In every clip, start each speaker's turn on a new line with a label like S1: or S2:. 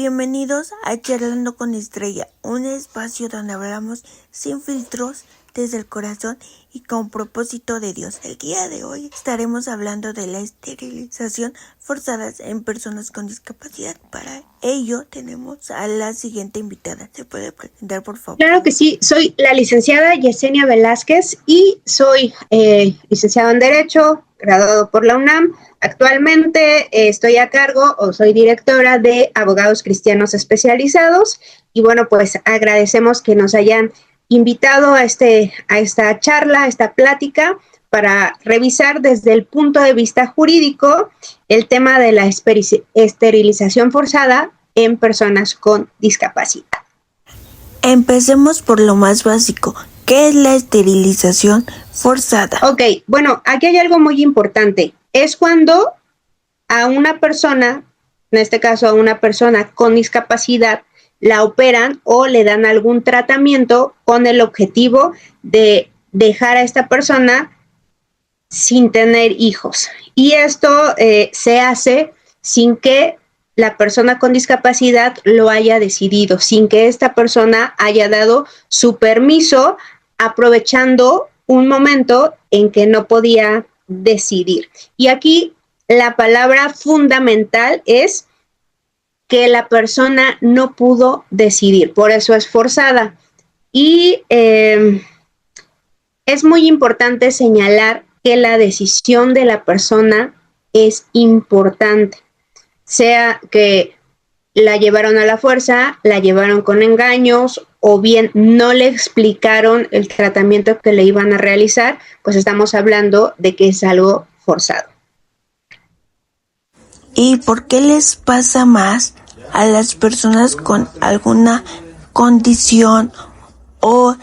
S1: Bienvenidos a Charlando con Estrella, un espacio donde hablamos sin filtros, desde el corazón y con propósito de Dios. El día de hoy estaremos hablando de la esterilización forzada en personas con discapacidad. Para ello tenemos a la siguiente invitada. ¿Se puede presentar, por favor?
S2: Claro que sí, soy la licenciada Yesenia Velázquez y soy licenciada en Derecho, graduado por la UNAM. Actualmente estoy a cargo o soy directora de Abogados Cristianos Especializados y bueno, pues agradecemos que nos hayan invitado a esta charla, a esta plática, para revisar desde el punto de vista jurídico el tema de la esterilización forzada en personas con discapacidad.
S1: Empecemos por lo más básico. ¿Qué es la esterilización forzada?
S2: Ok, bueno, aquí hay algo muy importante. Es cuando a una persona, en este caso a una persona con discapacidad, la operan o le dan algún tratamiento con el objetivo de dejar a esta persona sin tener hijos. Y esto se hace sin que la persona con discapacidad lo haya decidido, sin que esta persona haya dado su permiso, aprovechando un momento en que no podía decidir. Y aquí la palabra fundamental es que la persona no pudo decidir, por eso es forzada. Y es muy importante señalar que la decisión de la persona es importante, sea que la llevaron a la fuerza, la llevaron con engaños o bien no le explicaron el tratamiento que le iban a realizar, pues estamos hablando de que es algo forzado.
S1: ¿Y por qué les pasa más a las personas con alguna condición o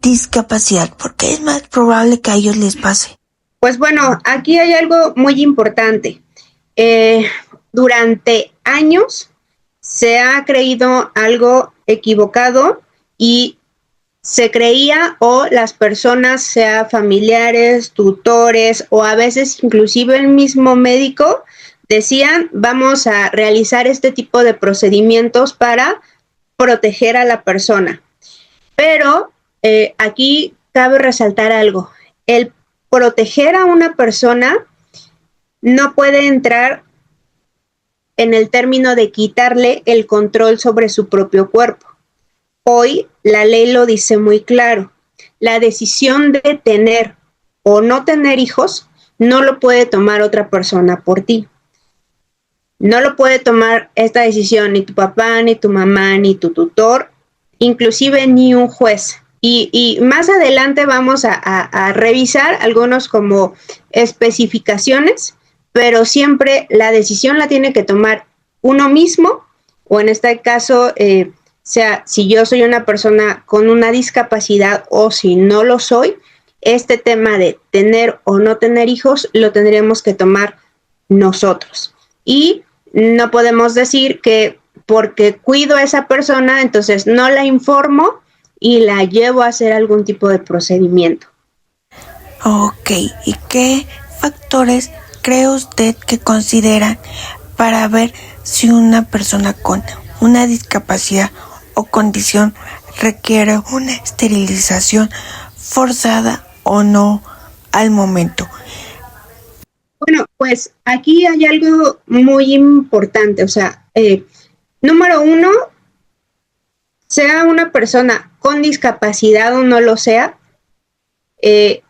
S1: discapacidad? ¿Por qué es más probable que a ellos les pase?
S2: Pues bueno, aquí hay algo muy importante. Durante años se ha creído algo equivocado y se creía o las personas, sea familiares, tutores o a veces inclusive el mismo médico, decían vamos a realizar este tipo de procedimientos para proteger a la persona. Pero aquí cabe resaltar algo. El proteger a una persona no puede entrar en el término de quitarle el control sobre su propio cuerpo. Hoy la ley lo dice muy claro. La decisión de tener o no tener hijos no lo puede tomar otra persona por ti. No lo puede tomar esta decisión ni tu papá, ni tu mamá, ni tu tutor, inclusive ni un juez. Y más adelante vamos a revisar algunos como especificaciones, pero siempre la decisión la tiene que tomar uno mismo, o en este caso, sea si yo soy una persona con una discapacidad o si no lo soy, este tema de tener o no tener hijos lo tendremos que tomar nosotros. Y no podemos decir que porque cuido a esa persona, entonces no la informo y la llevo a hacer algún tipo de procedimiento.
S1: Ok, ¿y qué factores cree usted que consideran para ver si una persona con una discapacidad o condición requiere una esterilización forzada o no al momento?
S2: Bueno, pues aquí hay algo muy importante, o sea, número uno, sea una persona con discapacidad o no lo sea,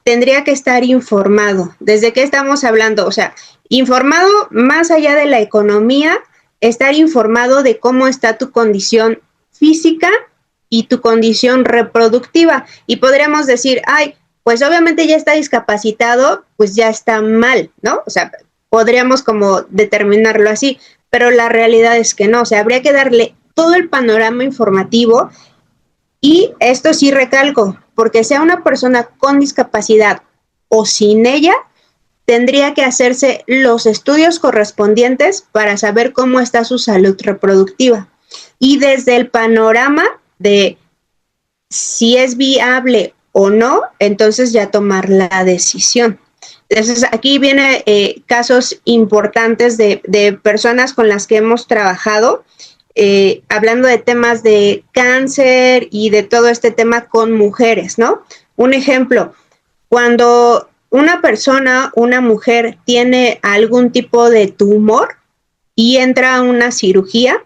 S2: tendría que estar informado. ¿Desde qué estamos hablando? O sea, informado más allá de la economía, estar informado de cómo está tu condición física y tu condición reproductiva. Y podríamos decir, ay, pues obviamente ya está discapacitado, pues ya está mal, ¿no? O sea, podríamos como determinarlo así, pero la realidad es que no, o sea, habría que darle todo el panorama informativo y esto sí recalco, porque sea una persona con discapacidad o sin ella, tendría que hacerse los estudios correspondientes para saber cómo está su salud reproductiva. Y desde el panorama de si es viable o no, entonces ya tomar la decisión. Entonces aquí vienen casos importantes de personas con las que hemos trabajado hablando de temas de cáncer y de todo este tema con mujeres, ¿no? Un ejemplo, cuando una persona, una mujer, tiene algún tipo de tumor y entra a una cirugía,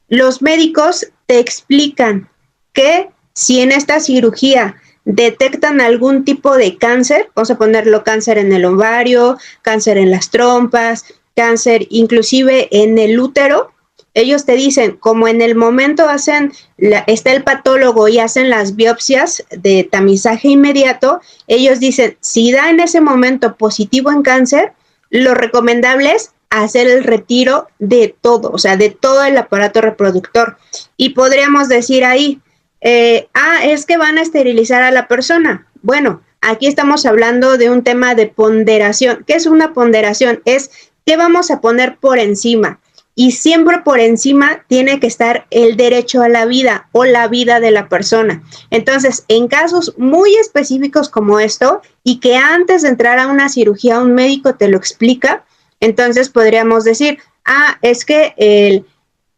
S2: los médicos te explican que si en esta cirugía detectan algún tipo de cáncer, vamos a ponerlo cáncer en el ovario, cáncer en las trompas, cáncer inclusive en el útero, ellos te dicen, como en el momento está el patólogo y hacen las biopsias de tamizaje inmediato, ellos dicen, si da en ese momento positivo en cáncer, lo recomendable es hacer el retiro de todo, o sea, de todo el aparato reproductor. Y podríamos decir ahí, es que van a esterilizar a la persona. Bueno, aquí estamos hablando de un tema de ponderación. ¿Qué es una ponderación? Es qué vamos a poner por encima. Y siempre por encima tiene que estar el derecho a la vida o la vida de la persona. Entonces, en casos muy específicos como esto, y que antes de entrar a una cirugía un médico te lo explica, entonces podríamos decir, es que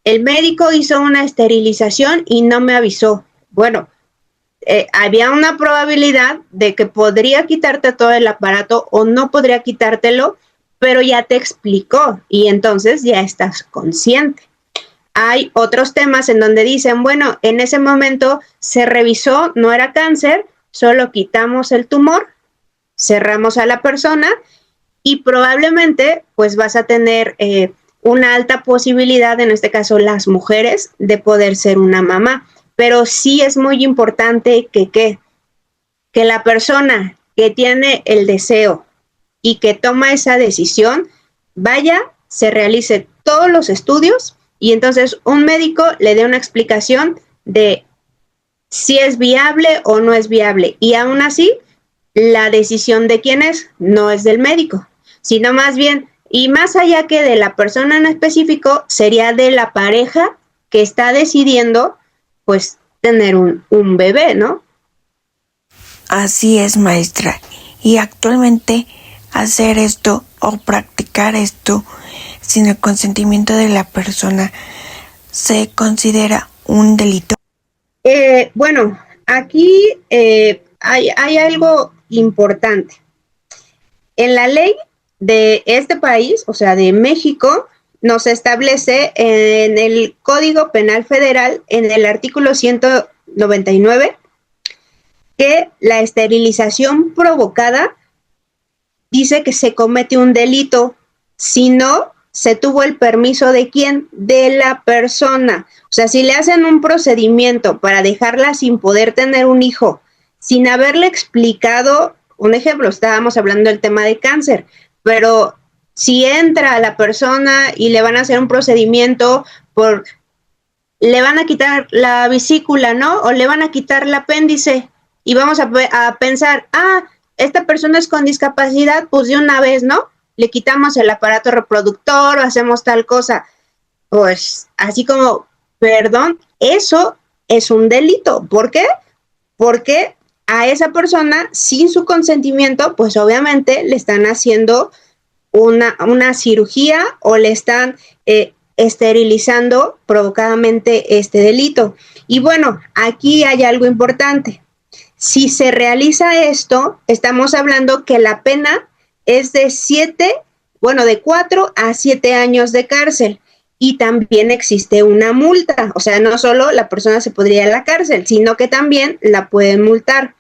S2: el médico hizo una esterilización y no me avisó. Bueno, había una probabilidad de que podría quitarte todo el aparato o no podría quitártelo, pero ya te explicó y entonces ya estás consciente. Hay otros temas en donde dicen, bueno, en ese momento se revisó, no era cáncer, solo quitamos el tumor, cerramos a la persona y probablemente pues vas a tener una alta posibilidad, en este caso las mujeres, de poder ser una mamá. Pero sí es muy importante que la persona que tiene el deseo y que toma esa decisión, vaya, se realice todos los estudios y entonces un médico le dé una explicación de si es viable o no es viable. Y aún así, la decisión de quién es, no es del médico, sino más bien, y más allá que de la persona en específico, sería de la pareja que está decidiendo, pues, tener un bebé, ¿no?
S1: Así es, maestra. Y actualmente hacer esto o practicar esto sin el consentimiento de la persona se considera un delito.
S2: Bueno, aquí hay algo importante. En la ley de este país, o sea, de México, nos establece en el Código Penal Federal, en el artículo 199, que la esterilización provocada dice que se comete un delito si no se tuvo el permiso de quién, de la persona. O sea, si le hacen un procedimiento para dejarla sin poder tener un hijo, sin haberle explicado, un ejemplo, estábamos hablando del tema de cáncer, pero si entra a la persona y le van a hacer un procedimiento le van a quitar la vesícula, ¿no? O le van a quitar el apéndice y vamos a pensar, esta persona es con discapacidad, pues de una vez, ¿no? Le quitamos el aparato reproductor o hacemos tal cosa. Pues así como, perdón, eso es un delito. ¿Por qué? Porque a esa persona, sin su consentimiento, pues obviamente le están haciendo una cirugía o le están esterilizando provocadamente este delito. Y bueno, aquí hay algo importante. Si se realiza esto, estamos hablando que la pena es de 4 a 7 años de cárcel. Y también existe una multa. O sea, no solo la persona se podría ir a la cárcel, sino que también la pueden multar.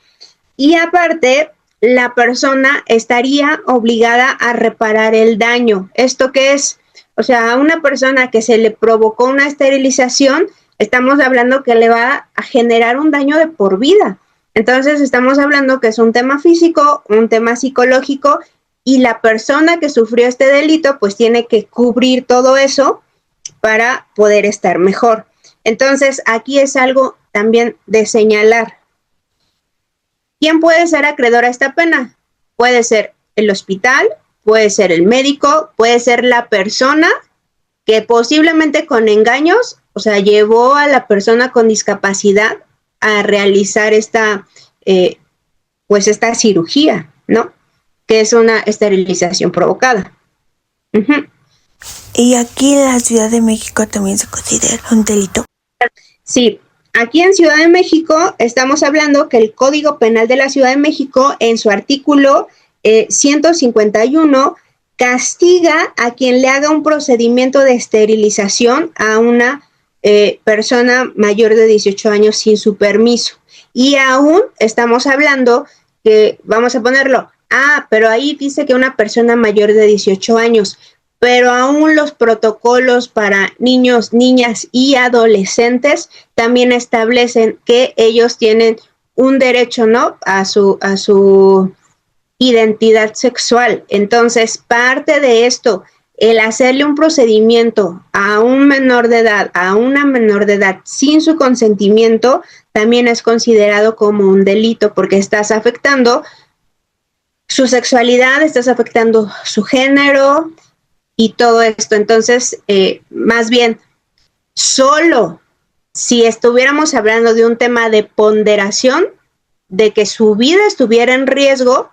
S2: Y aparte, la persona estaría obligada a reparar el daño. ¿Esto qué es? O sea, a una persona que se le provocó una esterilización, estamos hablando que le va a generar un daño de por vida. Entonces estamos hablando que es un tema físico, un tema psicológico y la persona que sufrió este delito pues tiene que cubrir todo eso para poder estar mejor. Entonces aquí es algo también de señalar. ¿Quién puede ser acreedor a esta pena? Puede ser el hospital, puede ser el médico, puede ser la persona que posiblemente con engaños, o sea, llevó a la persona con discapacidad a realizar esta cirugía, ¿no? Que es una esterilización provocada.
S1: ¿Y aquí en la Ciudad de México también se considera un delito?
S2: Sí, aquí en Ciudad de México estamos hablando que el Código Penal de la Ciudad de México, en su artículo 151, castiga a quien le haga un procedimiento de esterilización a una persona mayor de 18 años sin su permiso. Y aún estamos hablando que, vamos a ponerlo, pero ahí dice que una persona mayor de 18 años, pero aún los protocolos para niños, niñas y adolescentes también establecen que ellos tienen un derecho, ¿no?, a su identidad sexual. Entonces, parte de esto, el hacerle un procedimiento a un menor de edad, a una menor de edad sin su consentimiento, también es considerado como un delito porque estás afectando su sexualidad, estás afectando su género y todo esto. Entonces, más bien, solo si estuviéramos hablando de un tema de ponderación, de que su vida estuviera en riesgo,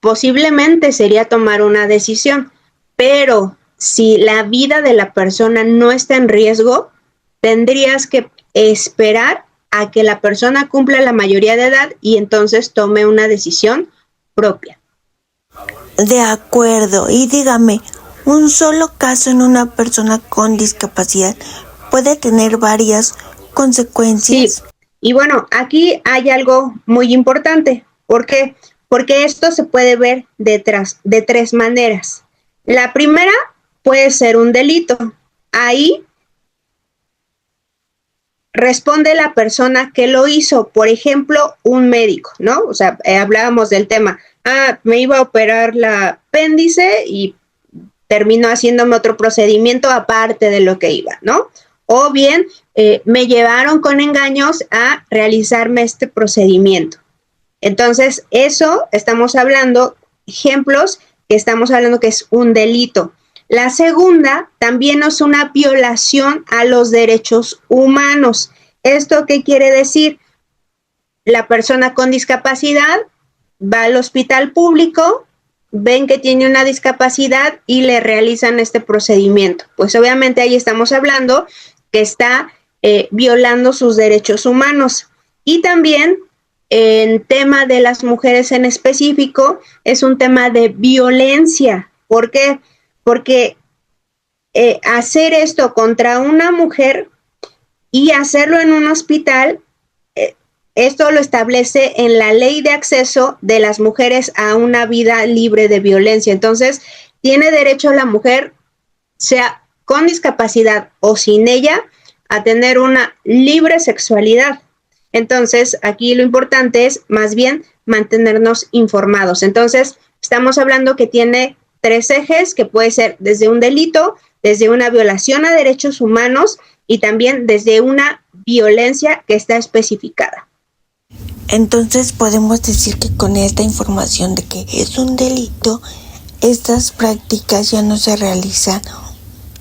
S2: posiblemente sería tomar una decisión, pero si la vida de la persona no está en riesgo, tendrías que esperar a que la persona cumpla la mayoría de edad y entonces tome una decisión propia.
S1: De acuerdo, y dígame, ¿un solo caso en una persona con discapacidad puede tener varias consecuencias?
S2: Sí, y bueno, aquí hay algo muy importante. ¿Por qué? Porque esto se puede ver de tres maneras. La primera puede ser un delito. Ahí responde la persona que lo hizo, por ejemplo, un médico, ¿no? O sea, hablábamos del tema, me iba a operar el apéndice y terminó haciéndome otro procedimiento aparte de lo que iba, ¿no? O bien me llevaron con engaños a realizarme este procedimiento. Entonces, eso estamos hablando, ejemplos que estamos hablando que es un delito. La segunda también es una violación a los derechos humanos. ¿Esto qué quiere decir? La persona con discapacidad va al hospital público, ven que tiene una discapacidad y le realizan este procedimiento. Pues obviamente ahí estamos hablando que está violando sus derechos humanos. Y también en tema de las mujeres en específico, es un tema de violencia. ¿Por qué? Porque hacer esto contra una mujer y hacerlo en un hospital, esto lo establece en la ley de acceso de las mujeres a una vida libre de violencia. Entonces, tiene derecho la mujer, sea con discapacidad o sin ella, a tener una libre sexualidad. Entonces, aquí lo importante es más bien mantenernos informados. Entonces, estamos hablando que tiene tres ejes, que puede ser desde un delito, desde una violación a derechos humanos y también desde una violencia que está especificada.
S1: Entonces podemos decir que con esta información de que es un delito, estas prácticas ya no se realizan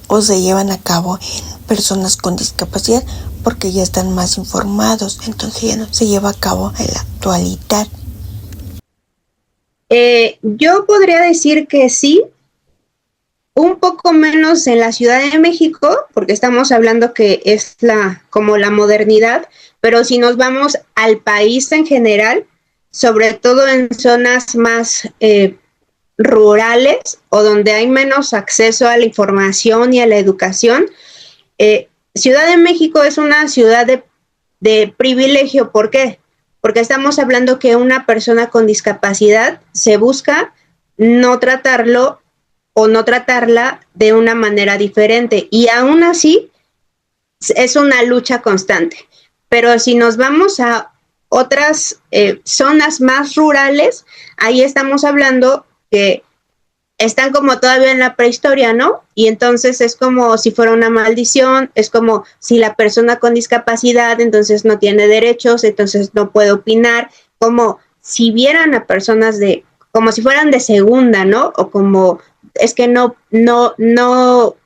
S1: o se llevan a cabo en personas con discapacidad porque ya están más informados, entonces ya no se lleva a cabo en la actualidad.
S2: Yo podría decir que sí, un poco menos en la Ciudad de México, porque estamos hablando que es como la modernidad, pero si nos vamos al país en general, sobre todo en zonas más rurales o donde hay menos acceso a la información y a la educación, Ciudad de México es una ciudad de privilegio. ¿Por qué? Porque estamos hablando que una persona con discapacidad se busca no tratarlo o no tratarla de una manera diferente. Y aún así, es una lucha constante. Pero si nos vamos a otras zonas más rurales, ahí estamos hablando que están como todavía en la prehistoria, ¿no? Y entonces es como si fuera una maldición, es como si la persona con discapacidad entonces no tiene derechos, entonces no puede opinar, como si vieran a personas como si fueran de segunda, ¿no? O como es que no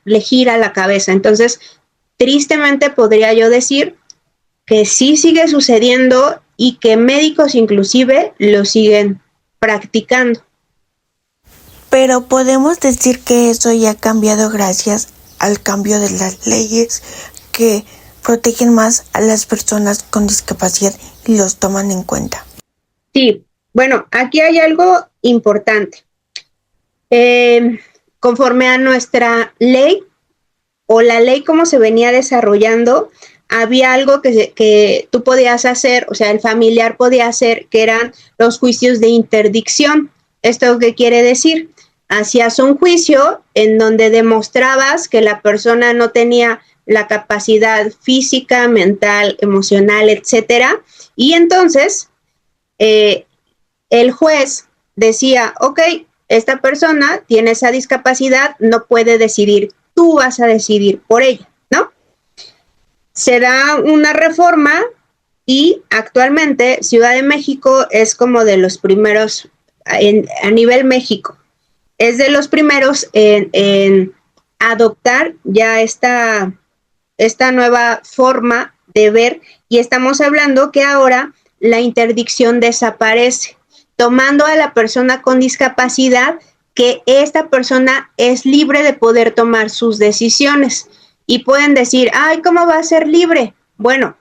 S2: le gira la cabeza. Entonces, tristemente podría yo decir que sí sigue sucediendo y que médicos inclusive lo siguen practicando.
S1: Pero podemos decir que eso ya ha cambiado gracias al cambio de las leyes que protegen más a las personas con discapacidad y los toman en cuenta.
S2: Sí, bueno, aquí hay algo importante. Conforme a nuestra ley o la ley como se venía desarrollando, había algo que tú podías hacer, o sea, el familiar podía hacer, que eran los juicios de interdicción. ¿Esto qué quiere decir? Hacías un juicio en donde demostrabas que la persona no tenía la capacidad física, mental, emocional, etcétera, y entonces el juez decía, ok, esta persona tiene esa discapacidad, no puede decidir, tú vas a decidir por ella, ¿no? Se da una reforma y actualmente Ciudad de México es como de los primeros, a nivel México, es de los primeros en adoptar ya esta nueva forma de ver, y estamos hablando que ahora la interdicción desaparece, tomando a la persona con discapacidad, que esta persona es libre de poder tomar sus decisiones. Y pueden decir, ay, ¿cómo va a ser libre? Bueno,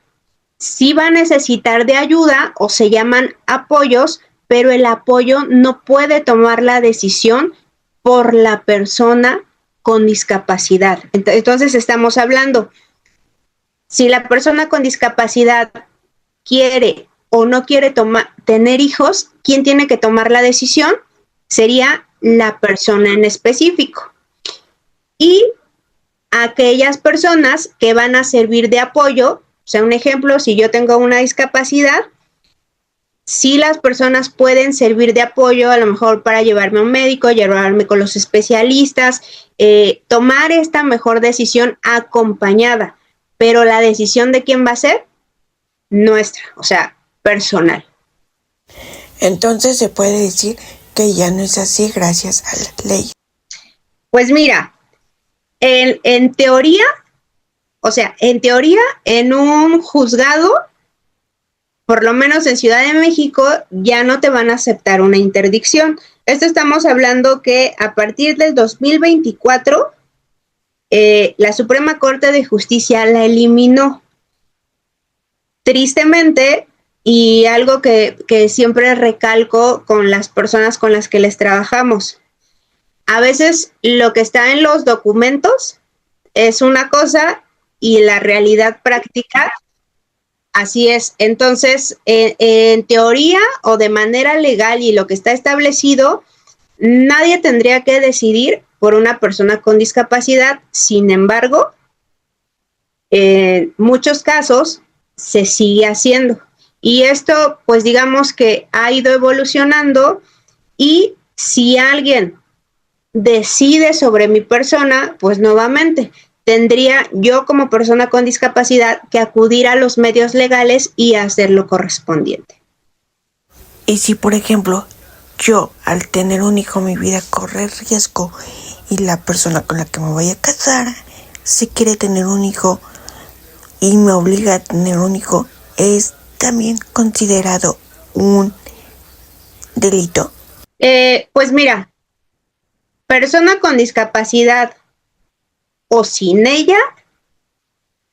S2: sí va a necesitar de ayuda o se llaman apoyos, pero el apoyo no puede tomar la decisión por la persona con discapacidad. Entonces estamos hablando, si la persona con discapacidad quiere o no quiere tener hijos, ¿quién tiene que tomar la decisión? Sería la persona en específico. Y aquellas personas que van a servir de apoyo, o sea, un ejemplo, si yo tengo una discapacidad, sí las personas pueden servir de apoyo, a lo mejor para llevarme a un médico, llevarme con los especialistas, tomar esta mejor decisión acompañada, pero la decisión de quién va a ser, nuestra, o sea, personal.
S1: Entonces se puede decir que ya no es así gracias a la ley.
S2: Pues mira, en teoría, o sea, en teoría, en un juzgado, por lo menos en Ciudad de México, ya no te van a aceptar una interdicción. Esto estamos hablando que a partir del 2024, la Suprema Corte de Justicia la eliminó. Tristemente, y algo que siempre recalco con las personas con las que les trabajamos, a veces lo que está en los documentos es una cosa y la realidad práctica así es. Entonces, en teoría o de manera legal y lo que está establecido, nadie tendría que decidir por una persona con discapacidad. Sin embargo, en muchos casos se sigue haciendo. Y esto, pues digamos que ha ido evolucionando, y si alguien decide sobre mi persona, pues nuevamente tendría yo como persona con discapacidad que acudir a los medios legales y hacer lo correspondiente.
S1: Y si, por ejemplo, yo al tener un hijo mi vida corre riesgo y la persona con la que me voy a casar se quiere tener un hijo y me obliga a tener un hijo, ¿es también considerado un delito?
S2: Pues mira, persona con discapacidad o sin ella,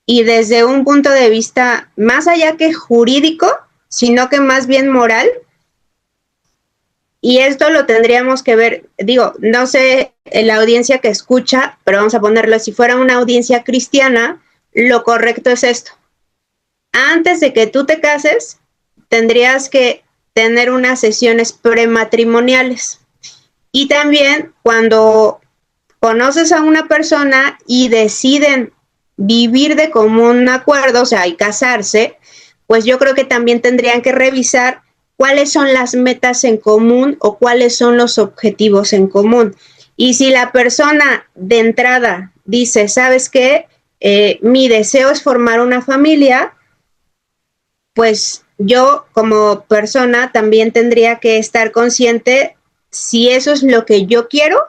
S2: y desde un punto de vista más allá que jurídico, sino que más bien moral, y esto lo tendríamos que ver, digo, no sé en la audiencia que escucha, pero vamos a ponerlo, si fuera una audiencia cristiana, lo correcto es esto. Antes de que tú te cases, tendrías que tener unas sesiones prematrimoniales. Y también cuando conoces a una persona y deciden vivir de común acuerdo, o sea, y casarse, pues yo creo que también tendrían que revisar cuáles son las metas en común o cuáles son los objetivos en común. Y si la persona de entrada dice, ¿sabes qué? Mi deseo es formar una familia, pues yo como persona también tendría que estar consciente si eso es lo que yo quiero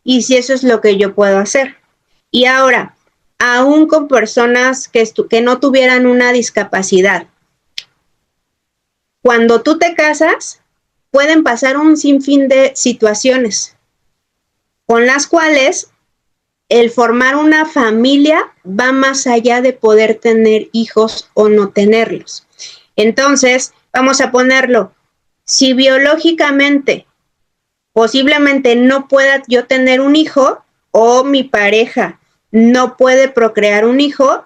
S2: y si eso es lo que yo puedo hacer. Y ahora, aún con personas que no tuvieran una discapacidad, cuando tú te casas, pueden pasar un sinfín de situaciones. con las cuales el formar una familia va más allá de poder tener hijos o no tenerlos. Entonces, vamos a ponerlo, si biológicamente posiblemente no pueda yo tener un hijo o mi pareja no puede procrear un hijo,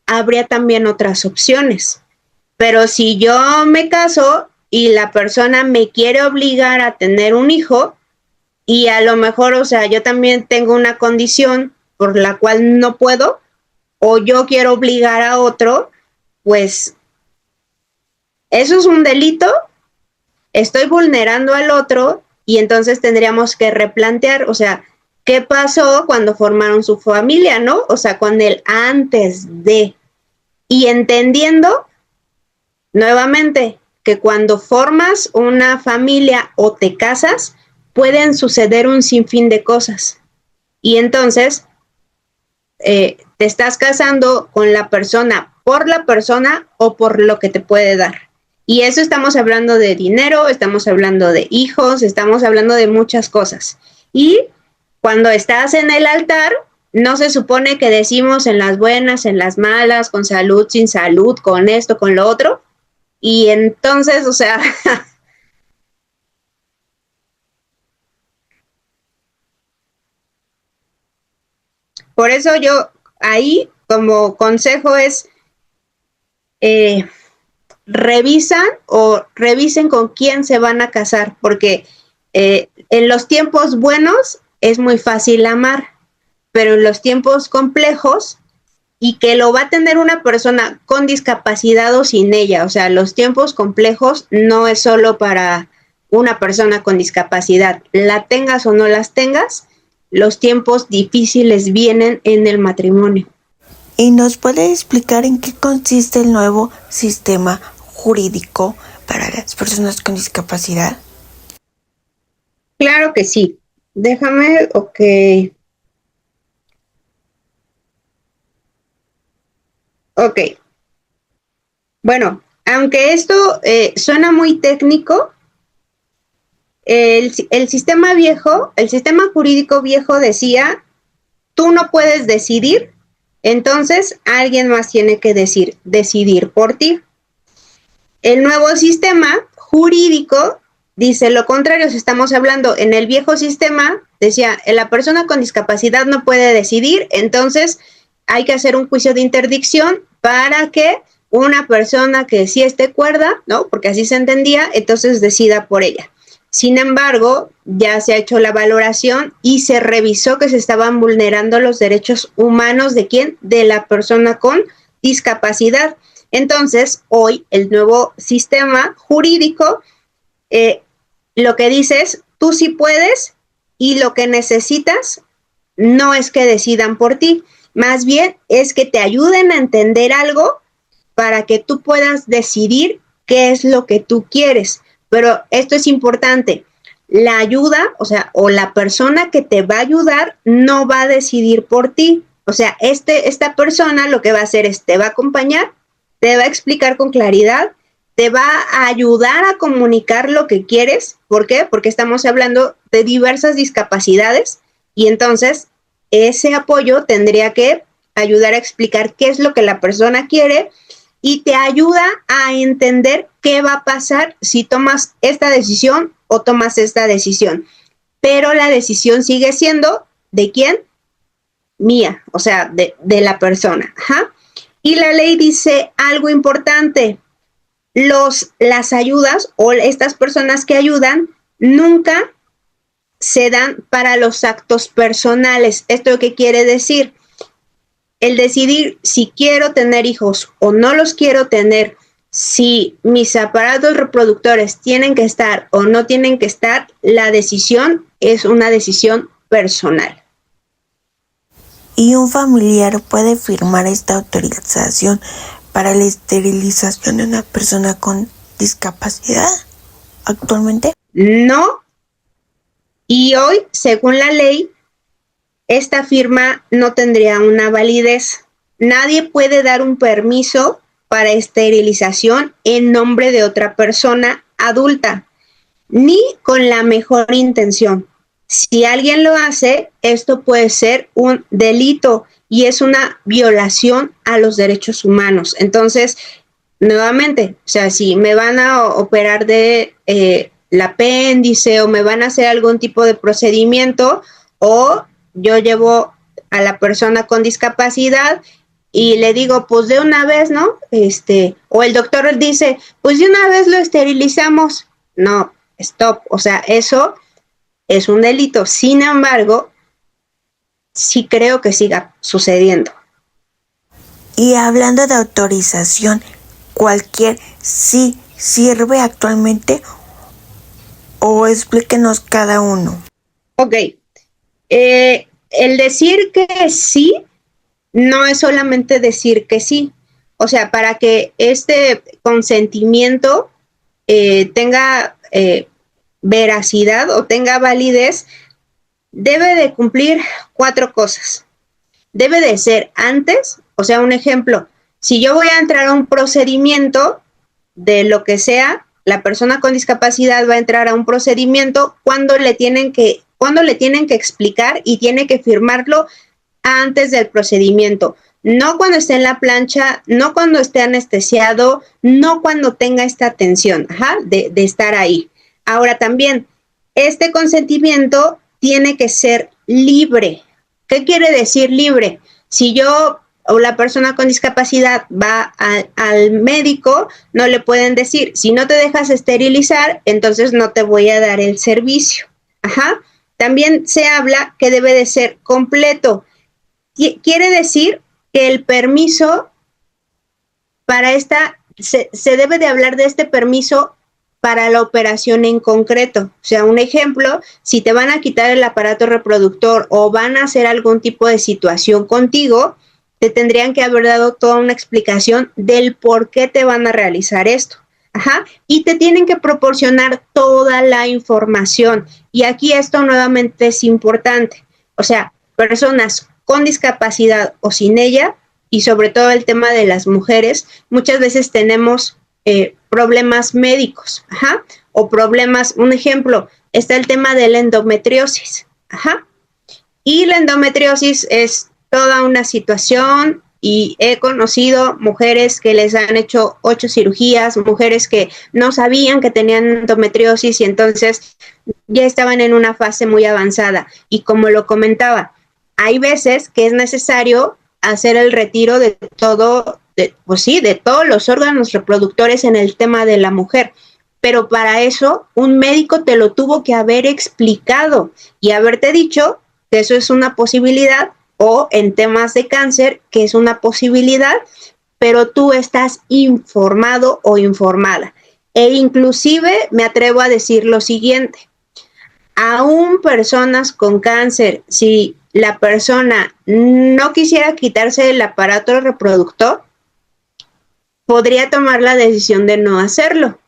S2: habría también otras opciones. Pero si yo me caso y la persona me quiere obligar a tener un hijo y a lo mejor, o sea, yo también tengo una condición por la cual no puedo o yo quiero obligar a otro, pues eso es un delito, estoy vulnerando al otro y entonces tendríamos que replantear, o sea, ¿qué pasó cuando formaron su familia, no? O sea, con el antes de. Y entendiendo nuevamente que cuando formas una familia o te casas, pueden suceder un sinfín de cosas. Y entonces te estás casando con la persona o por lo que te puede dar. Y eso estamos hablando de dinero, estamos hablando de hijos, estamos hablando de muchas cosas. Y cuando estás en el altar, no se supone que decimos en las buenas, en las malas, con salud, sin salud, con esto, con lo otro. Y entonces, o sea, por eso yo ahí como consejo es revisen con quién se van a casar, porque en los tiempos buenos es muy fácil amar, pero en los tiempos complejos y que lo va a tener una persona con discapacidad o sin ella, o sea, los tiempos complejos no es solo para una persona con discapacidad, la tengas o no las tengas, los tiempos difíciles vienen en el matrimonio.
S1: ¿Y nos puede explicar en qué consiste el nuevo sistema jurídico para las personas con discapacidad?
S2: Claro que sí. Déjame, ok. Ok. Bueno, aunque esto suena muy técnico, el sistema viejo, el sistema jurídico viejo decía, tú no puedes decidir, entonces alguien más tiene que decidir por ti. El nuevo sistema jurídico dice lo contrario, si estamos hablando en el viejo sistema, decía, la persona con discapacidad no puede decidir, entonces hay que hacer un juicio de interdicción para que una persona que sí esté cuerda, ¿no? Porque así se entendía, entonces decida por ella. Sin embargo, ya se ha hecho la valoración y se revisó que se estaban vulnerando los derechos humanos de quién, de la persona con discapacidad. Entonces, hoy el nuevo sistema jurídico lo que dice es, tú sí puedes y lo que necesitas no es que decidan por ti, más bien es que te ayuden a entender algo para que tú puedas decidir qué es lo que tú quieres. Pero esto es importante, la ayuda, o sea, o la persona que te va a ayudar no va a decidir por ti. O sea, esta persona lo que va a hacer es te va a acompañar, te va a explicar con claridad, te va a ayudar a comunicar lo que quieres. ¿Por qué? Porque estamos hablando de diversas discapacidades y entonces ese apoyo tendría que ayudar a explicar qué es lo que la persona quiere y te ayuda a entender qué va a pasar si tomas esta decisión o tomas esta decisión. Pero la decisión sigue siendo ¿de quién? Mía, o sea, de la persona. Ajá. Y la ley dice algo importante. Las ayudas o estas personas que ayudan nunca se dan para los actos personales. ¿Esto qué quiere decir? El decidir si quiero tener hijos o no los quiero tener, si mis aparatos reproductores tienen que estar o no tienen que estar, la decisión es una decisión personal.
S1: ¿Y un familiar puede firmar esta autorización para la esterilización de una persona con discapacidad actualmente?
S2: No. Y hoy, según la ley, esta firma no tendría una validez. Nadie puede dar un permiso para esterilización en nombre de otra persona adulta, ni con la mejor intención. Si alguien lo hace, esto puede ser un delito y es una violación a los derechos humanos. Entonces, nuevamente, o sea, si me van a operar de el apéndice o me van a hacer algún tipo de procedimiento, o yo llevo a la persona con discapacidad y le digo, pues de una vez, ¿no? O el doctor dice, pues de una vez lo esterilizamos. No, stop. O sea, eso es un delito. Sin embargo, sí creo que siga sucediendo.
S1: Y hablando de autorización, ¿cualquier sí sirve actualmente o explíquenos cada uno?
S2: Ok. El decir que sí no es solamente decir que sí. O sea, para que este consentimiento tenga veracidad o tenga validez, debe de cumplir 4 cosas. Debe de ser antes, o sea, un ejemplo, si yo voy a entrar a un procedimiento de lo que sea, la persona con discapacidad va a entrar a un procedimiento cuando le tienen que explicar y tiene que firmarlo antes del procedimiento. No cuando esté en la plancha, no cuando esté anestesiado, no cuando tenga esta tensión, de estar ahí. Ahora también, este consentimiento tiene que ser libre. ¿Qué quiere decir libre? Si yo o la persona con discapacidad va al médico, no le pueden decir, si no te dejas esterilizar, entonces no te voy a dar el servicio. También se habla que debe de ser completo. Quiere decir que el permiso para se debe de hablar de este permiso para la operación en concreto. O sea, un ejemplo, si te van a quitar el aparato reproductor o van a hacer algún tipo de situación contigo, te tendrían que haber dado toda una explicación del por qué te van a realizar esto. Y te tienen que proporcionar toda la información. Y aquí esto nuevamente es importante. O sea, personas con discapacidad o sin ella, y sobre todo el tema de las mujeres, muchas veces tenemos problemas médicos, o problemas, un ejemplo, está el tema de la endometriosis, y la endometriosis es toda una situación y he conocido mujeres que les han hecho 8 cirugías, mujeres que no sabían que tenían endometriosis y entonces ya estaban en una fase muy avanzada. Y como lo comentaba, hay veces que es necesario hacer el retiro de todo, de todos los órganos reproductores en el tema de la mujer. Pero para eso un médico te lo tuvo que haber explicado y haberte dicho que eso es una posibilidad, o en temas de cáncer, que es una posibilidad, pero tú estás informado o informada. E inclusive me atrevo a decir lo siguiente, aún personas con cáncer, si la persona no quisiera quitarse el aparato reproductor, podría tomar la decisión de no hacerlo.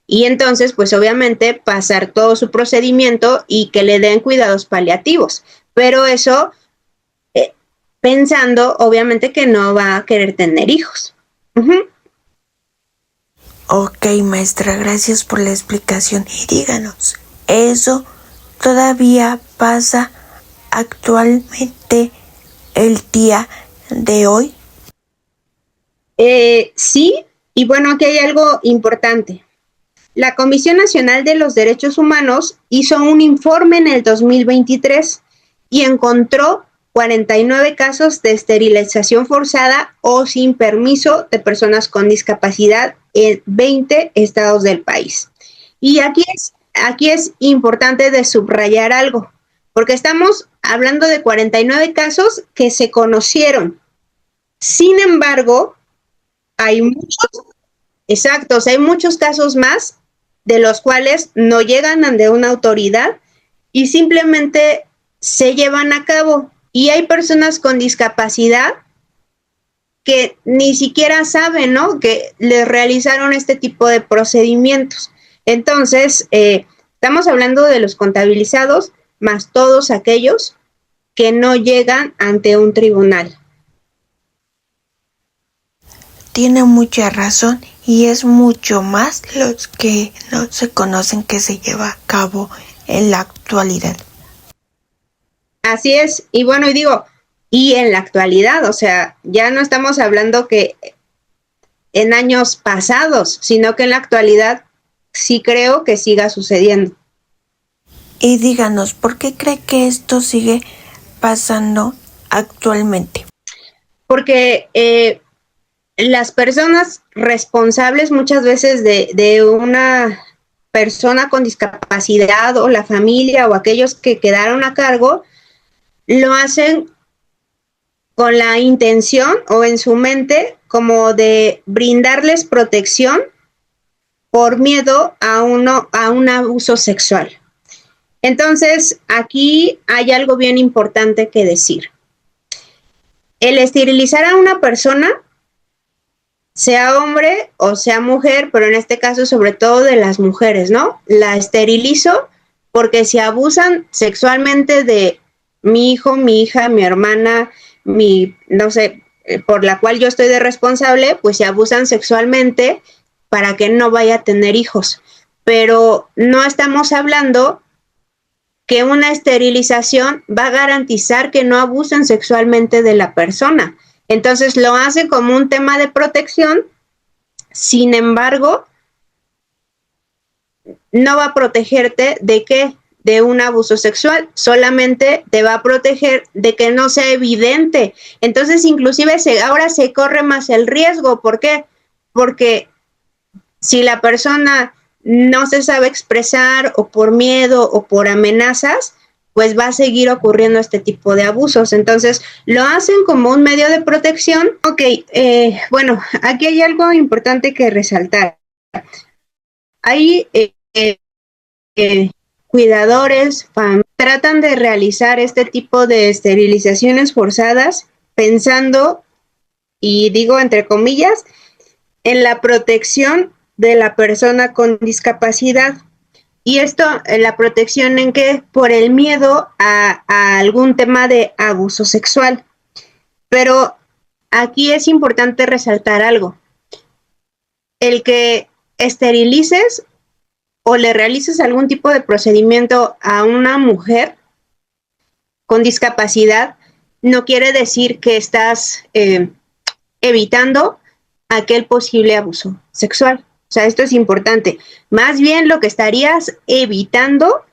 S2: Y entonces, pues obviamente, pasar todo su procedimiento y que le den cuidados paliativos. Pero eso, pensando, obviamente, que no va a querer tener hijos.
S1: Ok, maestra, gracias por la explicación. Y díganos, ¿eso todavía pasa actualmente el día de hoy?
S2: Sí, y bueno, aquí hay algo importante. La Comisión Nacional de los Derechos Humanos hizo un informe en el 2023 y encontró 49 casos de esterilización forzada o sin permiso de personas con discapacidad en 20 estados del país. Y aquí es importante de subrayar algo, porque estamos hablando de 49 casos que se conocieron. Sin embargo, hay muchos casos más de los cuales no llegan ante una autoridad y simplemente se llevan a cabo. Y hay personas con discapacidad que ni siquiera saben, ¿no?, que les realizaron este tipo de procedimientos. Entonces, estamos hablando de los contabilizados, más todos aquellos que no llegan ante un tribunal.
S1: Tiene mucha razón y es mucho más los que no se conocen que se lleva a cabo en la actualidad.
S2: Así es, y bueno, y digo, y en la actualidad, o sea, ya no estamos hablando que en años pasados, sino que en la actualidad sí creo que siga sucediendo.
S1: Y díganos, ¿por qué cree que esto sigue pasando actualmente?
S2: Porque las personas responsables muchas veces de una persona con discapacidad o la familia o aquellos que quedaron a cargo, lo hacen con la intención o en su mente como de brindarles protección por miedo a un abuso sexual. Entonces, aquí hay algo bien importante que decir. El esterilizar a una persona, sea hombre o sea mujer, pero en este caso sobre todo de las mujeres, ¿no? La esterilizo porque si abusan sexualmente de mi hijo, mi hija, mi hermana, no sé, por la cual yo estoy de responsable, pues si abusan sexualmente para que no vaya a tener hijos. Pero no estamos hablando que una esterilización va a garantizar que no abusen sexualmente de la persona. Entonces lo hace como un tema de protección, sin embargo, no va a protegerte de qué, de un abuso sexual, solamente te va a proteger de que no sea evidente. Entonces, inclusive ahora se corre más el riesgo. ¿Por qué? Porque si la persona no se sabe expresar o por miedo o por amenazas, pues va a seguir ocurriendo este tipo de abusos. Entonces, lo hacen como un medio de protección. Ok, bueno, aquí hay algo importante que resaltar. Hay cuidadores, tratan de realizar este tipo de esterilizaciones forzadas pensando, y digo entre comillas, en la protección de la persona con discapacidad. Y esto, la protección en que por el miedo a algún tema de abuso sexual. Pero aquí es importante resaltar algo. El que esterilices o le realices algún tipo de procedimiento a una mujer con discapacidad no quiere decir que estás evitando aquel posible abuso sexual. O sea, esto es importante. Más bien lo que estarías evitando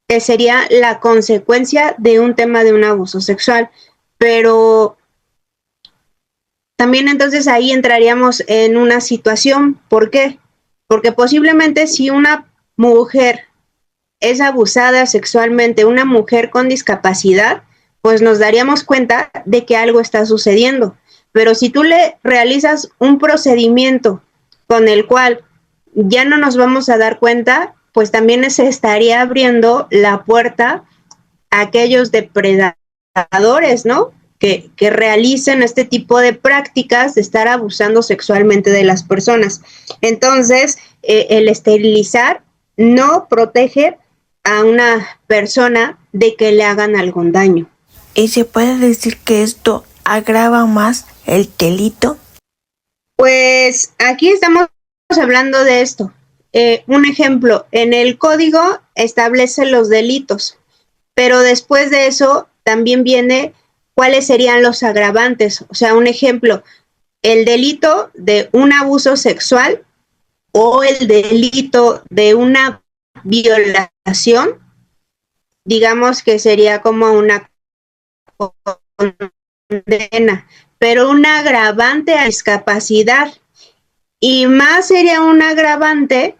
S2: sería la consecuencia de un tema de un abuso sexual. Pero también entonces ahí entraríamos en una situación. ¿Por qué? Porque posiblemente si una mujer es abusada sexualmente, una mujer con discapacidad, pues nos daríamos cuenta de que algo está sucediendo. Pero si tú le realizas un procedimiento con el cual ya no nos vamos a dar cuenta, pues también se estaría abriendo la puerta a aquellos depredadores, ¿no? Que realicen este tipo de prácticas de estar abusando sexualmente de las personas. Entonces, el esterilizar no protege a una persona de que le hagan algún daño.
S1: ¿Y se puede decir que esto agrava más el delito?
S2: Pues aquí estamos hablando de esto. Un ejemplo, en el código establece los delitos, pero después de eso también viene cuáles serían los agravantes. O sea, un ejemplo, el delito de un abuso sexual o el delito de una violación, digamos que sería como una condena, pero un agravante a discapacidad. Y más sería un agravante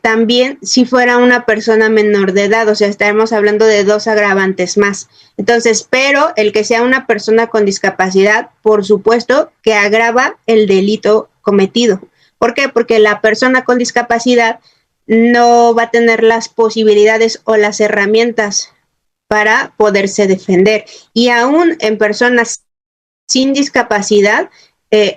S2: también si fuera una persona menor de edad, o sea, estaremos hablando de 2 agravantes más. Entonces, pero el que sea una persona con discapacidad, por supuesto que agrava el delito cometido. ¿Por qué? Porque la persona con discapacidad no va a tener las posibilidades o las herramientas para poderse defender. Y aún en personas sin discapacidad,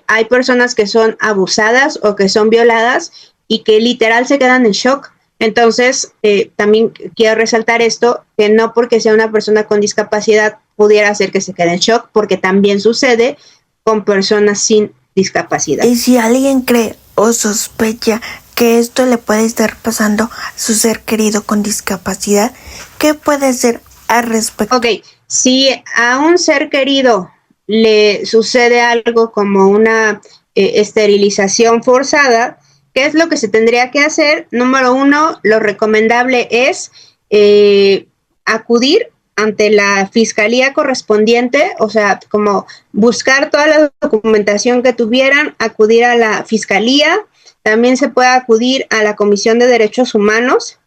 S2: hay personas que son abusadas o que son violadas y que literal se quedan en shock. Entonces, también quiero resaltar esto, que no porque sea una persona con discapacidad pudiera hacer que se quede en shock, porque también sucede con personas sin discapacidad.
S1: Y si alguien cree o sospecha que esto le puede estar pasando a su ser querido con discapacidad, ¿qué puede hacer al respecto?
S2: Ok, si a un ser querido le sucede algo como una esterilización forzada, ¿qué es lo que se tendría que hacer? Número uno, lo recomendable es acudir ante la fiscalía correspondiente, o sea, como buscar toda la documentación que tuvieran, acudir a la fiscalía, también se puede acudir a la Comisión de Derechos Humanos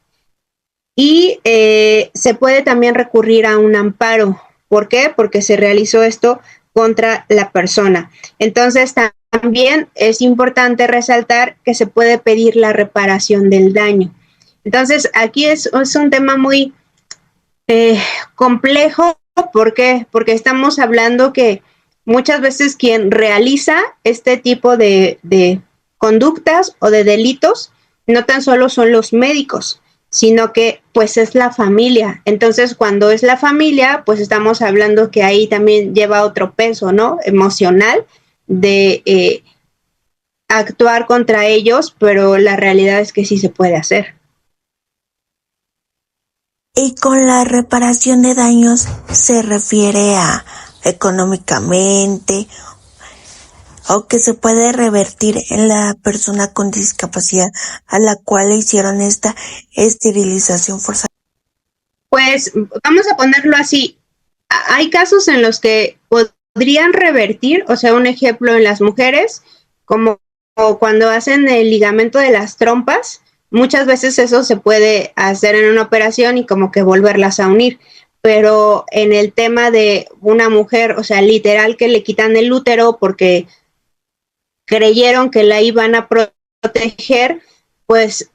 S2: y se puede también recurrir a un amparo. ¿Por qué? Porque se realizó esto contra la persona. Entonces, también es importante resaltar que se puede pedir la reparación del daño. Entonces, aquí es un tema muy complejo. ¿Por qué? Porque estamos hablando que muchas veces quien realiza este tipo de conductas o de delitos no tan solo son los médicos, sino que pues es la familia. Entonces, cuando es la familia, pues estamos hablando que ahí también lleva otro peso, ¿no? Emocional de actuar contra ellos, pero la realidad es que sí se puede hacer.
S1: Y con la reparación de daños se refiere a económicamente o que se puede revertir en la persona con discapacidad a la cual le hicieron esta esterilización forzada.
S2: Pues vamos a ponerlo así. Hay casos en los que podrían revertir, o sea, un ejemplo en las mujeres, como cuando hacen el ligamento de las trompas, muchas veces eso se puede hacer en una operación y como que volverlas a unir. Pero en el tema de una mujer, o sea, literal que le quitan el útero porque creyeron que la iban a proteger, pues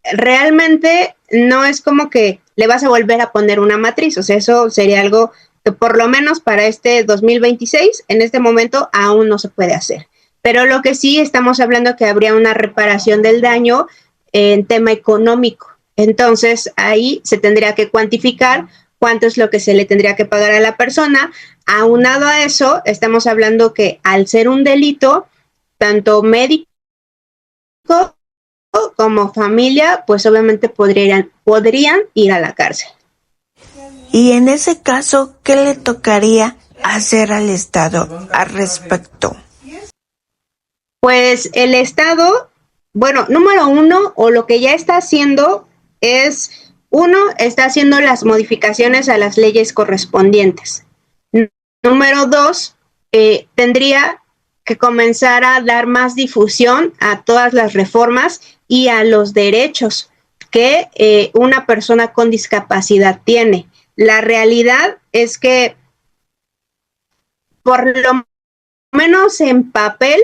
S2: realmente no es como que le vas a volver a poner una matriz, o sea, eso sería algo que por lo menos para este 2026, en este momento aún no se puede hacer. Pero lo que sí estamos hablando que habría una reparación del daño en tema económico. Entonces ahí se tendría que cuantificar cuánto es lo que se le tendría que pagar a la persona. Aunado a eso, estamos hablando que al ser un delito, tanto médico como familia, pues obviamente podrían ir a la cárcel.
S1: Y en ese caso, ¿qué le tocaría hacer al Estado al respecto?
S2: Pues el Estado, bueno, número uno, o lo que ya está haciendo es, uno, está haciendo las modificaciones a las leyes correspondientes. Número dos, tendría que comenzar a dar más difusión a todas las reformas y a los derechos que una persona con discapacidad tiene. La realidad es que, por lo menos en papel,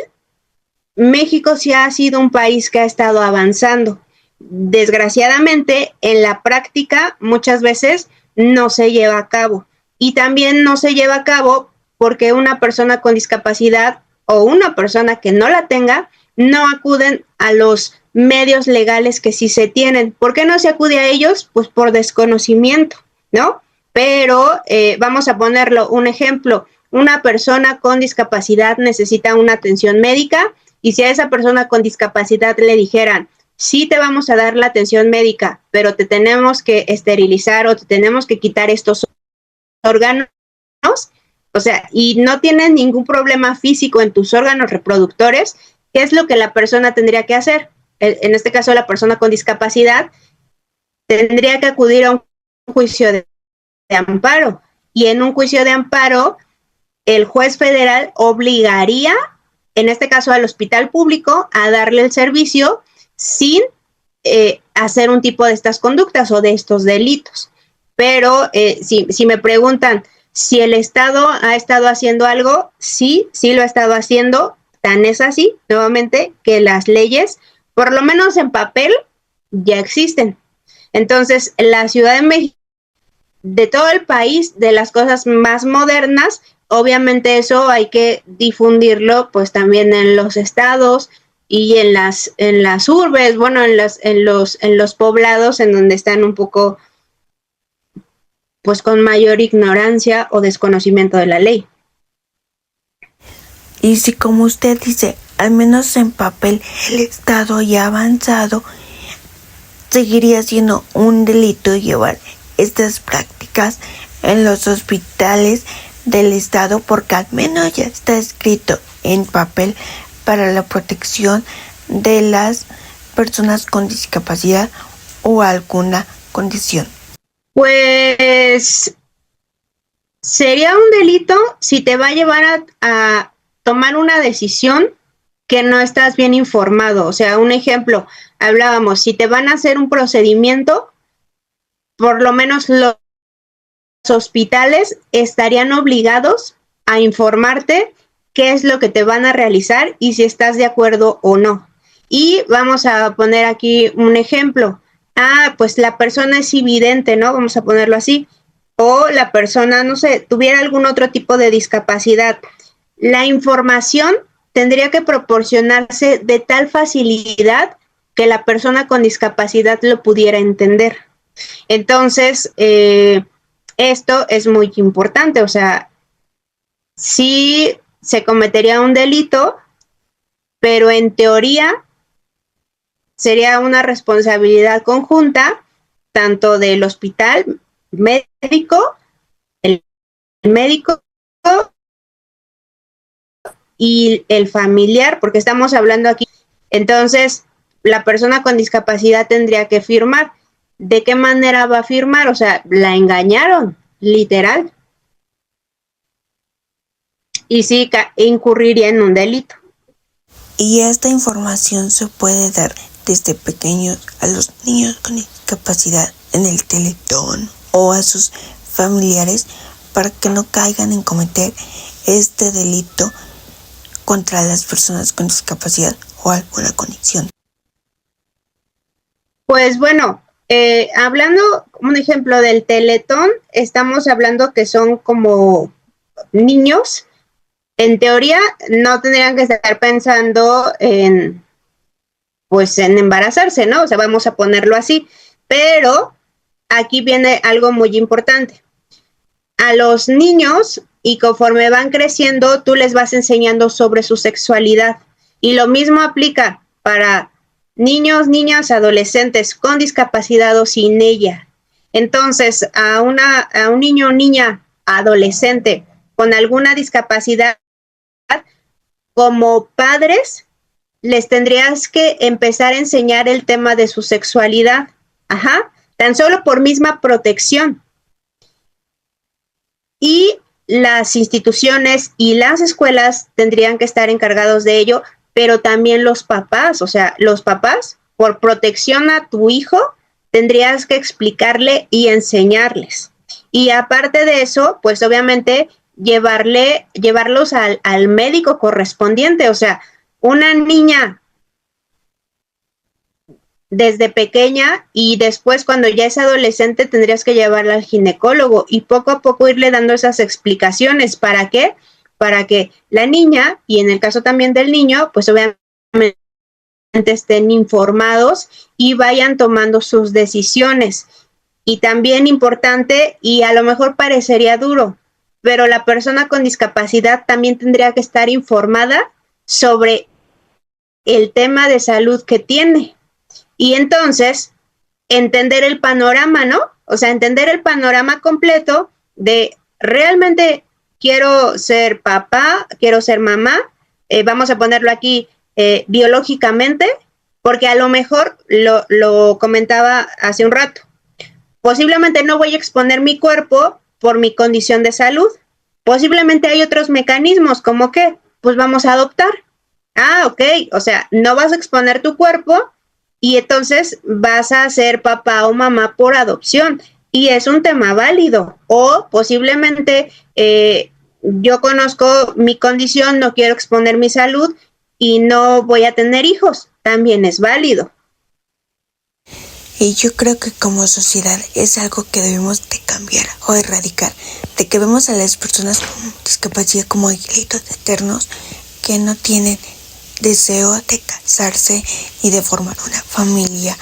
S2: México sí ha sido un país que ha estado avanzando. Desgraciadamente, en la práctica, muchas veces no se lleva a cabo. Y también no se lleva a cabo porque una persona con discapacidad o una persona que no la tenga no acuden a los medios legales que sí se tienen. ¿Por qué no se acude a ellos? Pues por desconocimiento, ¿no? Pero vamos a ponerlo un ejemplo. Una persona con discapacidad necesita una atención médica y si a esa persona con discapacidad le dijeran, sí te vamos a dar la atención médica, pero te tenemos que esterilizar o te tenemos que quitar estos órganos, o sea, y no tienes ningún problema físico en tus órganos reproductores, ¿qué es lo que la persona tendría que hacer? En este caso, la persona con discapacidad tendría que acudir a un juicio de amparo. Y en un juicio de amparo, el juez federal obligaría, en este caso al hospital público, a darle el servicio sin hacer un tipo de estas conductas o de estos delitos. Pero si me preguntan si el Estado ha estado haciendo algo, sí lo ha estado haciendo. Tan es así, nuevamente, que las leyes, por lo menos en papel, ya existen. Entonces, la Ciudad de México, de todo el país, de las cosas más modernas, obviamente eso hay que difundirlo pues también en los estados y en las urbes, bueno, en los poblados en donde están un poco pues con mayor ignorancia o desconocimiento de la ley.
S1: Y si, como usted dice, al menos en papel el Estado ya ha avanzado, seguiría siendo un delito llevar estas prácticas en los hospitales del Estado, porque al menos ya está escrito en papel para la protección de las personas con discapacidad o alguna condición.
S2: Pues sería un delito si te va a llevar a tomar una decisión que no estás bien informado. O sea, un ejemplo, hablábamos, si te van a hacer un procedimiento, por lo menos los hospitales estarían obligados a informarte qué es lo que te van a realizar y si estás de acuerdo o no. Y vamos a poner aquí un ejemplo. Pues la persona es invidente, ¿no? Vamos a ponerlo así. O la persona, no sé, tuviera algún otro tipo de discapacidad. La información tendría que proporcionarse de tal facilidad que la persona con discapacidad lo pudiera entender. Entonces, esto es muy importante, o sea, sí se cometería un delito, pero en teoría sería una responsabilidad conjunta, tanto del hospital médico, el médico y el familiar, porque estamos hablando aquí. Entonces, la persona con discapacidad tendría que firmar. ¿De qué manera va a firmar? O sea, la engañaron, literal. Y sí, incurriría en un delito.
S1: Y esta información se puede dar desde pequeños a los niños con discapacidad en el Teletón o a sus familiares para que no caigan en cometer este delito contra las personas con discapacidad o alguna condición.
S2: Pues bueno, hablando un ejemplo del Teletón, estamos hablando que son como niños. En teoría no tendrían que estar pensando en embarazarse, ¿no? O sea, vamos a ponerlo así. Pero aquí viene algo muy importante. A los niños, y conforme van creciendo, tú les vas enseñando sobre su sexualidad. Y lo mismo aplica para niños, niñas, adolescentes con discapacidad o sin ella. Entonces, a un niño o niña adolescente con alguna discapacidad, como padres, les tendrías que empezar a enseñar el tema de su sexualidad. Tan solo por misma protección. Y las instituciones y las escuelas tendrían que estar encargados de ello, pero también los papás, o sea, los papás, por protección a tu hijo, tendrías que explicarle y enseñarles. Y aparte de eso, pues obviamente llevarlos al médico correspondiente, o sea, una niña desde pequeña y después cuando ya es adolescente tendrías que llevarla al ginecólogo y poco a poco irle dando esas explicaciones. ¿Para qué? Para que la niña, y en el caso también del niño, pues obviamente estén informados y vayan tomando sus decisiones. Y también importante, y a lo mejor parecería duro, pero la persona con discapacidad también tendría que estar informada sobre el tema de salud que tiene. Y entonces, entender el panorama, ¿no? O sea, entender el panorama completo de realmente quiero ser papá, quiero ser mamá, vamos a ponerlo aquí biológicamente, porque a lo mejor lo comentaba hace un rato. Posiblemente no voy a exponer mi cuerpo por mi condición de salud. Posiblemente hay otros mecanismos, como que, pues vamos a adoptar. Ok, o sea, no vas a exponer tu cuerpo y entonces vas a ser papá o mamá por adopción. Y es un tema válido. O posiblemente yo conozco mi condición, no quiero exponer mi salud y no voy a tener hijos. También es válido.
S1: Y yo creo que como sociedad es algo que debemos de cambiar o erradicar, de que vemos a las personas con discapacidad como angelitos eternos que no tienen deseo de casarse y de formar una familia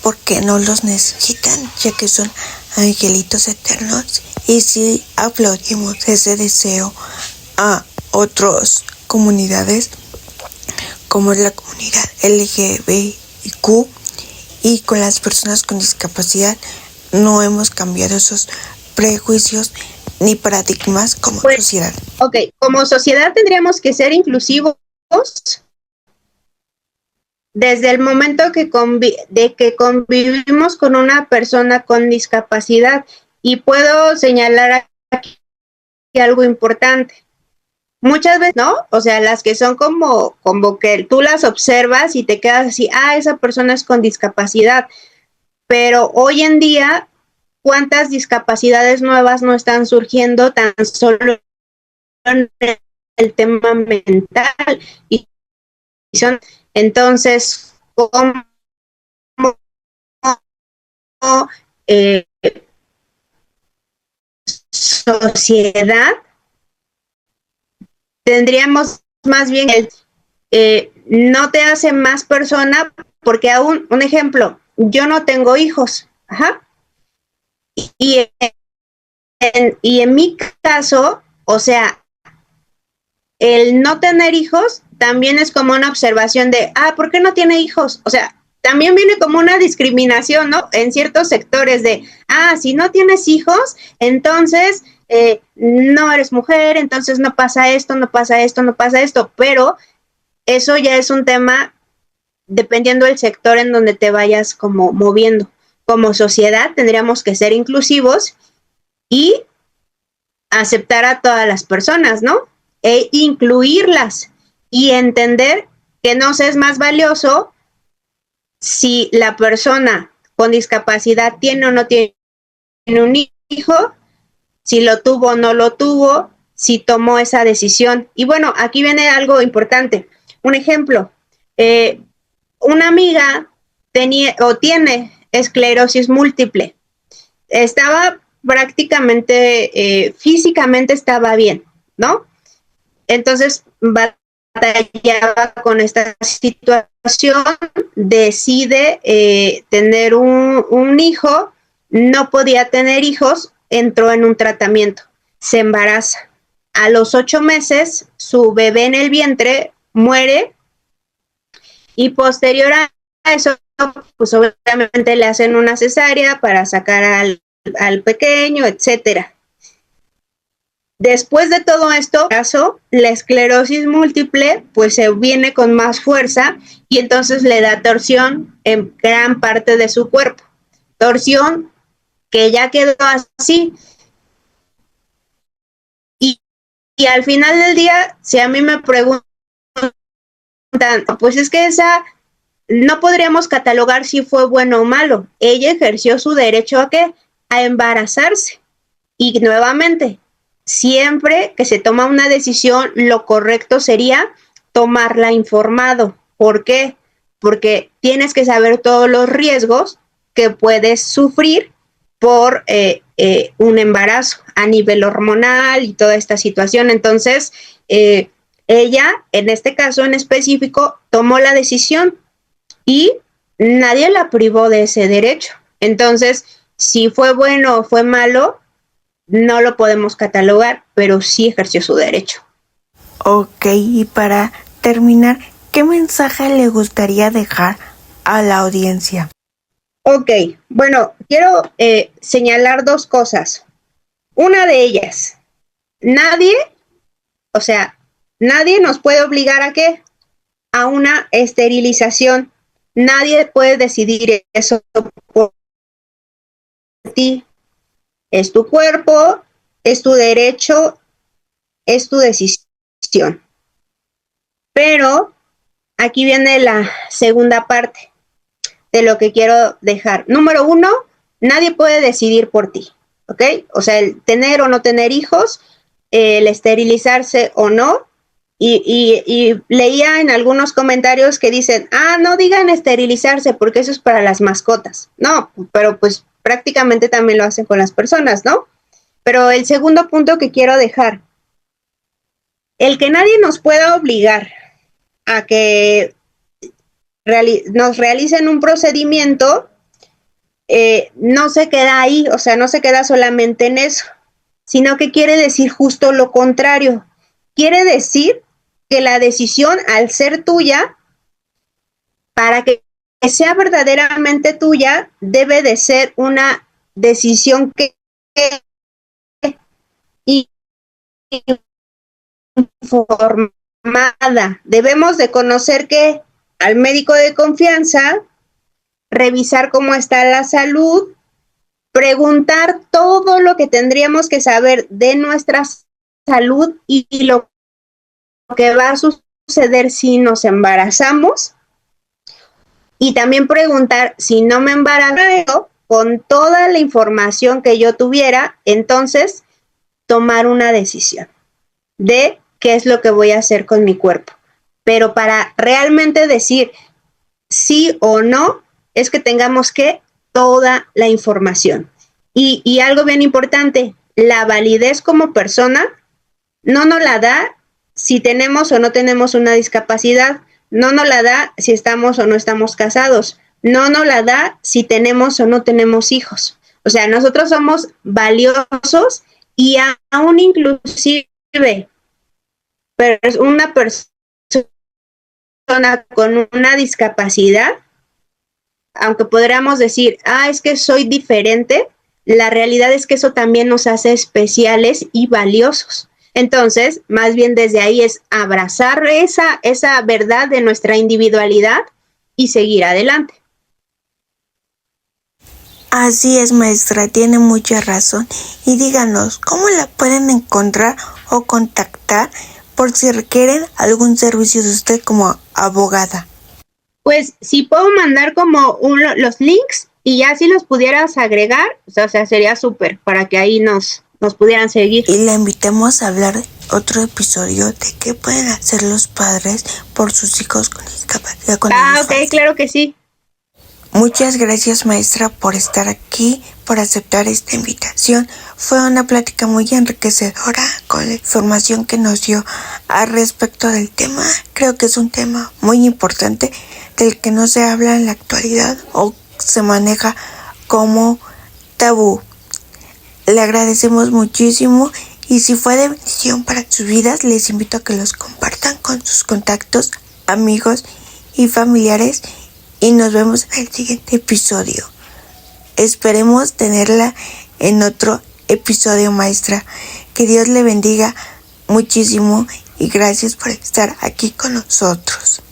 S1: porque no los necesitan, ya que son angelitos eternos. Y si aplaudimos ese deseo a otras comunidades como es la comunidad LGBTQ y con las personas con discapacidad, no hemos cambiado esos prejuicios ni paradigmas como sociedad?
S2: Ok, como sociedad tendríamos que ser inclusivos desde el momento de que convivimos con una persona con discapacidad. Y puedo señalar aquí algo importante. Muchas veces, ¿no? O sea, las que son como que tú las observas y te quedas así, esa persona es con discapacidad. Pero hoy en día, ¿cuántas discapacidades nuevas no están surgiendo tan solo en el tema mental? Y son, entonces, ¿cómo eh, sociedad tendríamos más bien no te hace más persona? Porque aún, un ejemplo, yo no tengo hijos, y en mi caso, o sea, el no tener hijos también es como una observación de, ¿por qué no tiene hijos? O sea, también viene como una discriminación, ¿no? En ciertos sectores de, si no tienes hijos, entonces no eres mujer, entonces no pasa esto, no pasa esto, no pasa esto, pero eso ya es un tema dependiendo del sector en donde te vayas como moviendo. Como sociedad tendríamos que ser inclusivos y aceptar a todas las personas, ¿no? E incluirlas y entender que no se es más valioso si la persona con discapacidad tiene o no tiene un hijo, si lo tuvo o no lo tuvo, si tomó esa decisión. Y bueno, aquí viene algo importante. Un ejemplo, una amiga tenía o tiene esclerosis múltiple. Estaba prácticamente, físicamente estaba bien, ¿no? Entonces batallaba con esta situación, decide tener un hijo, no podía tener hijos, entró en un tratamiento, se embaraza. A los 8 meses, su bebé en el vientre muere y posterior a eso, pues obviamente le hacen una cesárea para sacar al pequeño, etcétera. Después de todo esto, la esclerosis múltiple pues se viene con más fuerza y entonces le da torsión en gran parte de su cuerpo. Torsión que ya quedó así. Y al final del día, si a mí me preguntan, pues es que esa no podríamos catalogar si fue bueno o malo. Ella ejerció su derecho ¿a qué? A embarazarse. Y nuevamente, siempre que se toma una decisión, lo correcto sería tomarla informado. ¿Por qué? Porque tienes que saber todos los riesgos que puedes sufrir por un embarazo a nivel hormonal y toda esta situación. Entonces, ella, en este caso en específico, tomó la decisión y nadie la privó de ese derecho. Entonces, si fue bueno o fue malo, no lo podemos catalogar, pero sí ejerció su derecho.
S1: Ok, y para terminar, ¿qué mensaje le gustaría dejar a la audiencia?
S2: Ok, bueno, quiero señalar dos cosas. Una de ellas, nadie nos puede obligar a qué? A una esterilización. Nadie puede decidir eso por ti. Es tu cuerpo, es tu derecho, es tu decisión. Pero aquí viene la segunda parte de lo que quiero dejar. Número 1, nadie puede decidir por ti, ¿ok? O sea, el tener o no tener hijos, el esterilizarse o no. Y leía en algunos comentarios que dicen, no digan esterilizarse porque eso es para las mascotas. No, pero pues prácticamente también lo hacen con las personas, ¿no? Pero el segundo punto que quiero dejar, el que nadie nos pueda obligar a que nos realicen un procedimiento, no se queda ahí, o sea, no se queda solamente en eso, sino que quiere decir justo lo contrario. Quiere decir que la decisión, al ser tuya, para que sea verdaderamente tuya, debe de ser una decisión que informada. Debemos de conocer que al médico de confianza, revisar cómo está la salud, preguntar todo lo que tendríamos que saber de nuestra salud y lo que va a suceder si nos embarazamos, y también preguntar si no me embarazo, con toda la información que yo tuviera, entonces tomar una decisión de qué es lo que voy a hacer con mi cuerpo. Pero para realmente decir sí o no, es que tengamos que toda la información. Y algo bien importante, la validez como persona no nos la da si tenemos o no tenemos una discapacidad, no nos la da si estamos o no estamos casados, no nos la da si tenemos o no tenemos hijos. O sea, nosotros somos valiosos y aún inclusive una persona con una discapacidad, aunque podríamos decir, es que soy diferente, la realidad es que eso también nos hace especiales y valiosos. Entonces, más bien desde ahí es abrazar esa verdad de nuestra individualidad y seguir adelante.
S1: Así es, maestra, tiene mucha razón. Y díganos, ¿cómo la pueden encontrar o contactar por si requieren algún servicio de usted como abogada?
S2: Pues si puedo mandar como los links y ya si los pudieras agregar, o sea sería súper para que ahí nos pudieran seguir.
S1: Y la invitamos a hablar otro episodio de qué pueden hacer los padres por sus hijos con discapacidad.
S2: Ok, claro que sí.
S1: Muchas gracias, maestra, por estar aquí, por aceptar esta invitación. Fue una plática muy enriquecedora con la información que nos dio al respecto del tema. Creo que es un tema muy importante del que no se habla en la actualidad o se maneja como tabú. Le agradecemos muchísimo y si fue de bendición para sus vidas, les invito a que los compartan con sus contactos, amigos y familiares. Y nos vemos en el siguiente episodio. Esperemos tenerla en otro episodio, maestra. Que Dios le bendiga muchísimo y gracias por estar aquí con nosotros.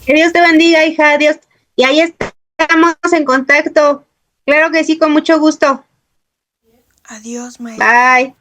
S2: Que Dios te bendiga, hija. Dios. Y ahí estamos en contacto. Claro que sí, con mucho gusto.
S1: Adiós, maestra.
S2: Bye.